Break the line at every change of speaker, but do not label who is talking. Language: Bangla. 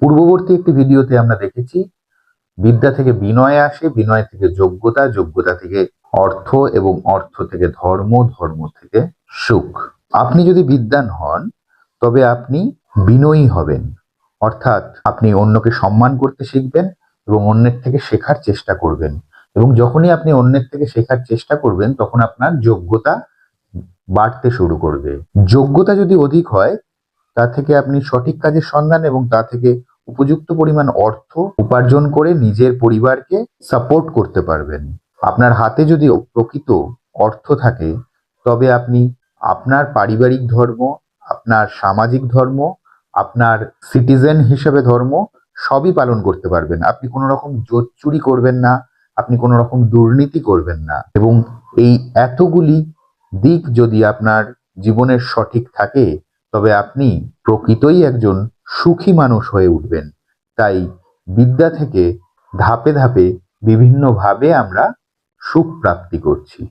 পূর্ববর্তী একটি ভিডিওতে আমরা দেখেছি বিদ্যা থেকে বিনয় আসে, বিনয় থেকে যোগ্যতা, যোগ্যতা থেকে অর্থ এবং অর্থ থেকে ধর্ম, ধর্ম থেকে সুখ। আপনি যদি বিদ্বান হন তবে আপনি বিনয়ী হবেন, অর্থাৎ আপনি অন্যকে সম্মান করতে শিখবেন এবং অন্যের থেকে শেখার চেষ্টা করবেন। এবং যখনই আপনি অন্যের থেকে শেখার চেষ্টা করবেন তখন আপনার যোগ্যতা বাড়তে শুরু করবে। যোগ্যতা যদি অধিক হয় তা থেকে আপনি সঠিক কাজের সন্ধান এবং তা থেকে উপযুক্ত পরিমাণ অর্থ উপার্জন করে নিজের পরিবারকে সাপোর্ট করতে পারবেন। আপনার হাতে যদি প্রকৃত অর্থ থাকে তবে আপনি আপনার পারিবারিক ধর্ম, আপনার সামাজিক ধর্ম, আপনার সিটিজেন হিসেবে ধর্ম সবই পালন করতে পারবেন। আপনি কোনো রকম জোর চুরি করবেন না, আপনি কোনো রকম দুর্নীতি করবেন না। এবং এই এতগুলি দিক যদি আপনার জীবনের সঠিক থাকে তবে আপনি প্রকৃতই একজন সুখী মানুষ হয়ে উঠবেন। তাই বিদ্যা থেকে ধাপে ধাপে বিভিন্নভাবে আমরা সুখ প্রাপ্তি করছি।